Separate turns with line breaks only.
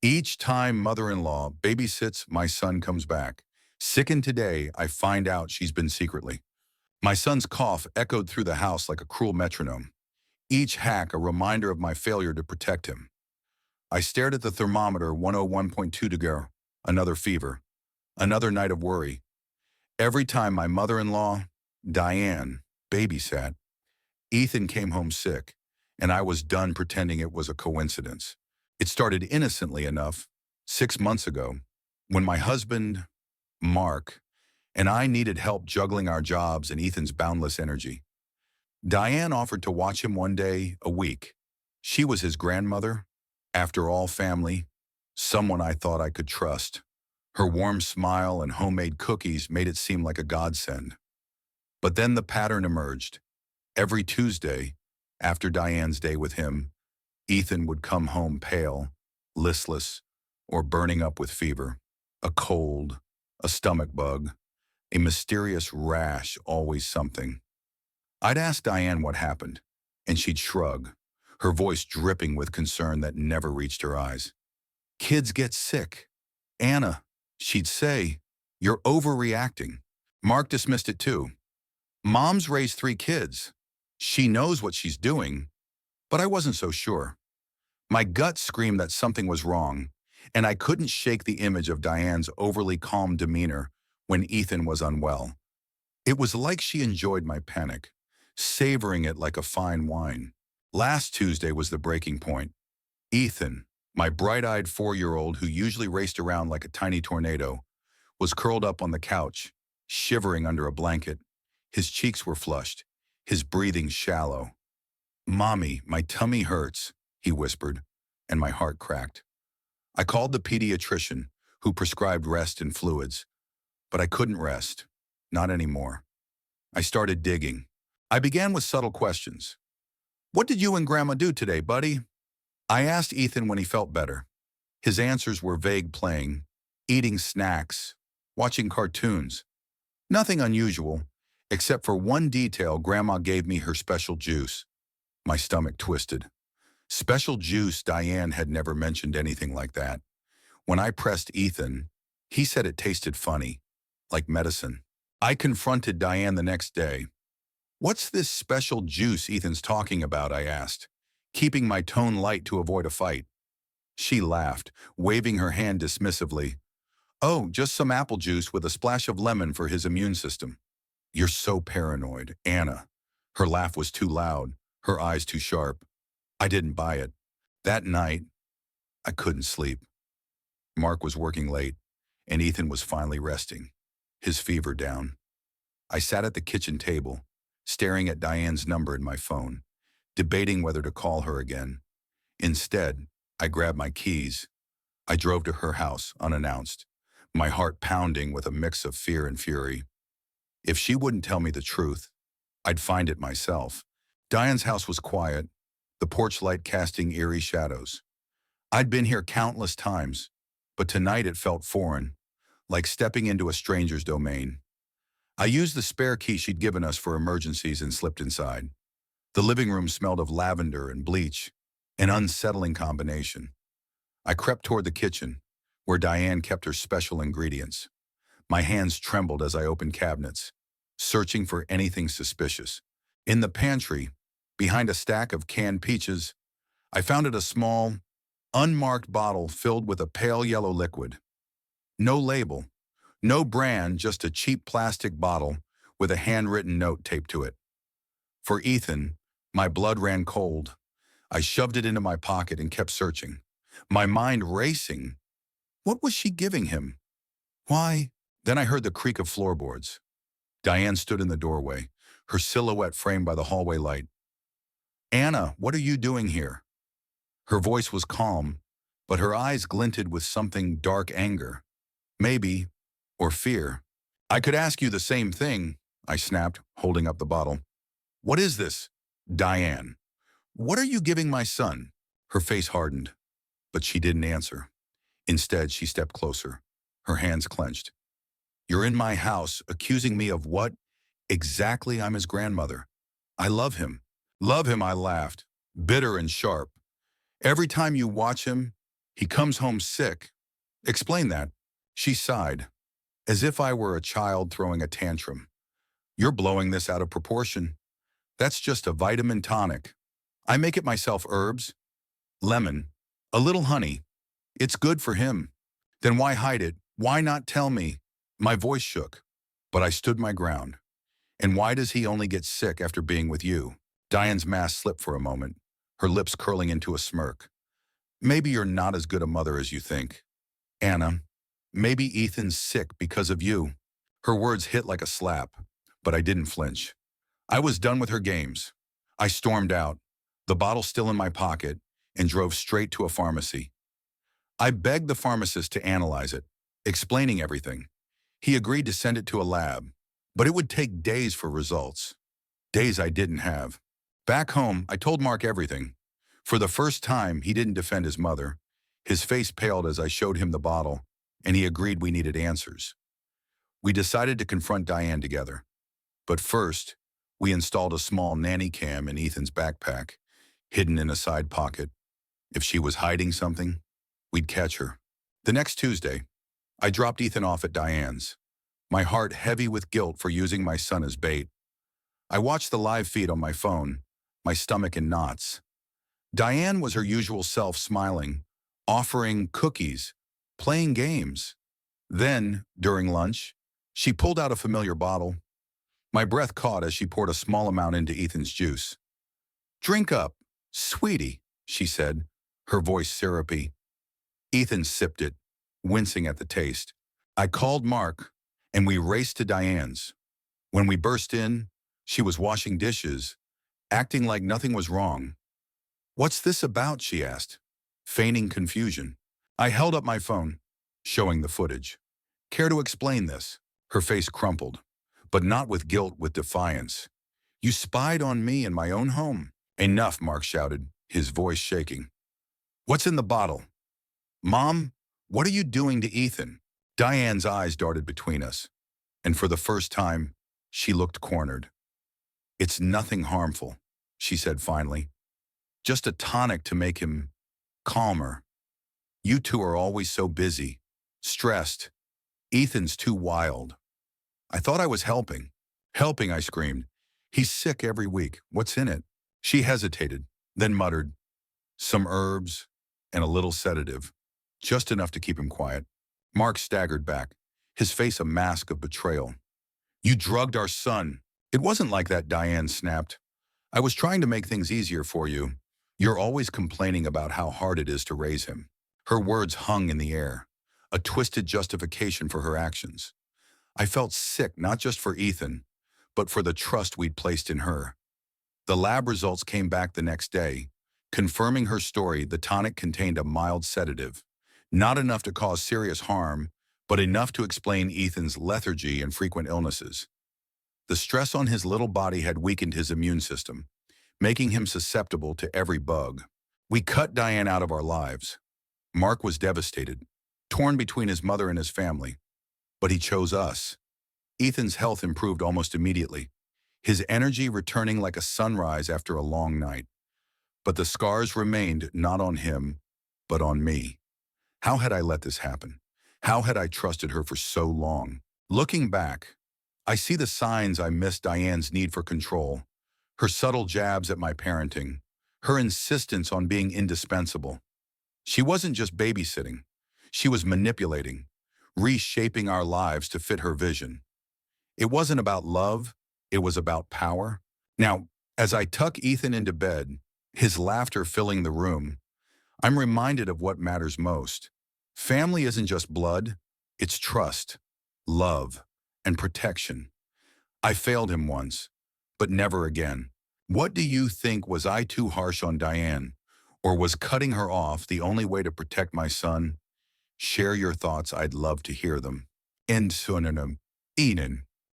Each time mother-in-law babysits, my son comes back. Sickened today, I find out she's been secretly. My son's cough echoed through the house like a cruel metronome, each hack a reminder of my failure to protect him. I stared at the thermometer, 101.2 to go. Another fever, another night of worry. Every time my mother-in-law, Diane, babysat, Ethan came home sick, and I was done pretending it was a coincidence. It started innocently enough, 6 months ago, when my husband, Mark, and I needed help juggling our jobs and Ethan's boundless energy. Diane offered to watch him one day a week. She was his grandmother, after all family, someone I thought I could trust. Her warm smile and homemade cookies made it seem like a godsend. But then the pattern emerged. Every Tuesday, after Diane's day with him, Ethan would come home pale, listless, or burning up with fever, a cold, a stomach bug, a mysterious rash, always something. I'd ask Diane what happened, and she'd shrug, her voice dripping with concern that never reached her eyes. Kids get sick. Anna, she'd say, you're overreacting. Mark dismissed it too. Mom's raised 3 kids. She knows what she's doing, but I wasn't so sure. My gut screamed that something was wrong, and I couldn't shake the image of Diane's overly calm demeanor when Ethan was unwell. It was like she enjoyed my panic, savoring it like a fine wine. Last Tuesday was the breaking point. Ethan, my bright-eyed 4-year-old who usually raced around like a tiny tornado, was curled up on the couch, shivering under a blanket. His cheeks were flushed, his breathing shallow. "Mommy, my tummy hurts," he whispered, and my heart cracked. I called the pediatrician, who prescribed rest and fluids, but I couldn't rest, not anymore. I started digging. I began with subtle questions. "What did you and Grandma do today, buddy?" I asked Ethan when he felt better. His answers were vague, playing, eating snacks, watching cartoons. Nothing unusual, except for one detail: Grandma gave me her special juice. My stomach twisted. Special juice? Diane had never mentioned anything like that. When I pressed Ethan, he said it tasted funny, like medicine. I confronted Diane the next day. "What's this special juice Ethan's talking about?" I asked, keeping my tone light to avoid a fight. She laughed, waving her hand dismissively. "Oh, just some apple juice with a splash of lemon for his immune system." "You're so paranoid, Anna." Her laugh was too loud, her eyes too sharp. I didn't buy it. That night, I couldn't sleep. Mark was working late, and Ethan was finally resting, his fever down. I sat at the kitchen table, staring at Diane's number in my phone, debating whether to call her again. Instead, I grabbed my keys. I drove to her house unannounced, my heart pounding with a mix of fear and fury. If she wouldn't tell me the truth, I'd find it myself. Diane's house was quiet, the porch light casting eerie shadows. I'd been here countless times, but tonight it felt foreign, like stepping into a stranger's domain. I used the spare key she'd given us for emergencies and slipped inside. The living room smelled of lavender and bleach, an unsettling combination. I crept toward the kitchen, where Diane kept her special ingredients. My hands trembled as I opened cabinets, searching for anything suspicious. In the pantry, behind a stack of canned peaches, I found a small, unmarked bottle filled with a pale yellow liquid. No label, no brand, just a cheap plastic bottle with a handwritten note taped to it. For Ethan, my blood ran cold. I shoved it into my pocket and kept searching, my mind racing. What was she giving him? Why? Then I heard the creak of floorboards. Diane stood in the doorway, her silhouette framed by the hallway light. "Anna, what are you doing here?" Her voice was calm, but her eyes glinted with something dark: anger. Maybe, or fear. "I could ask you the same thing," I snapped, holding up the bottle. "What is this?" "Diane, what are you giving my son?" Her face hardened, but she didn't answer. Instead, she stepped closer, her hands clenched. "You're in my house, accusing me of what? Exactly, I'm his grandmother. I love him." "Love him," I laughed, bitter and sharp. "Every time you watch him, He comes home sick. Explain that. She sighed, as if I were a child throwing a tantrum. You're blowing this out of proportion. That's just a vitamin tonic. I make it myself herbs, lemon, a little honey. It's good for him. Then why hide it? Why not tell me? My voice shook, but I stood my ground. And why does he only get sick after being with you? Diane's mask slipped for a moment, her lips curling into a smirk. Maybe you're not as good a mother as you think. Anna, maybe Ethan's sick because of you. Her words hit like a slap, but I didn't flinch. I was done with her games. I stormed out, the bottle still in my pocket, and drove straight to a pharmacy. I begged the pharmacist to analyze it, explaining everything. He agreed to send it to a lab, but it would take days for results. Days I didn't have. Back home, I told Mark everything. For the first time, he didn't defend his mother. His face paled as I showed him the bottle, and he agreed we needed answers. We decided to confront Diane together. But first, we installed a small nanny cam in Ethan's backpack, hidden in a side pocket. If she was hiding something, we'd catch her. The next Tuesday, I dropped Ethan off at Diane's, my heart heavy with guilt for using my son as bait. I watched the live feed on my phone, my stomach in knots. Diane was her usual self, smiling, offering cookies, playing games. Then, during lunch, she pulled out a familiar bottle. My breath caught as she poured a small amount into Ethan's juice. "Drink up, sweetie," she said, her voice syrupy. Ethan sipped it, wincing at the taste. I called Mark, and we raced to Diane's. When we burst in, she was washing dishes, acting like nothing was wrong. "What's this about?" she asked, feigning confusion. I held up my phone, showing the footage. "Care to explain this?" Her face crumpled, but not with guilt, with defiance. "You spied on me in my own home." "Enough," Mark shouted, his voice shaking. "What's in the bottle?" "Mom, what are you doing to Ethan?" Diane's eyes darted between us, and for the first time, she looked cornered. "It's nothing harmful," she said finally. "Just a tonic to make him calmer. You two are always so busy, stressed. Ethan's too wild." I thought I was helping. "Helping," I screamed. "He's sick every week. What's in it?" She hesitated, then muttered, "Some herbs and a little sedative. Just enough to keep him quiet." Mark staggered back, his face a mask of betrayal. "You drugged our son." "It wasn't like that," Diane snapped. "I was trying to make things easier for you. You're always complaining about how hard it is to raise him." Her words hung in the air, a twisted justification for her actions. I felt sick not just for Ethan, but for the trust we'd placed in her. The lab results came back the next day, confirming her story. The tonic contained a mild sedative, not enough to cause serious harm, but enough to explain Ethan's lethargy and frequent illnesses. The stress on his little body had weakened his immune system, making him susceptible to every bug. We cut Diane out of our lives. Mark was devastated, torn between his mother and his family. But he chose us. Ethan's health improved almost immediately, his energy returning like a sunrise after a long night. But the scars remained not on him, but on me. How had I let this happen? How had I trusted her for so long? Looking back, I see the signs. I missed Diane's need for control, her subtle jabs at my parenting, her insistence on being indispensable. She wasn't just babysitting. She was manipulating, reshaping our lives to fit her vision. It wasn't about love, it was about power. Now, as I tuck Ethan into bed, his laughter filling the room, I'm reminded of what matters most. Family isn't just blood, it's trust, love, and protection. I failed him once, but never again. What do you think? Was I too harsh on Diane? Or was cutting her off the only way to protect my son? Share your thoughts, I'd love to hear them. End synonym, Enen.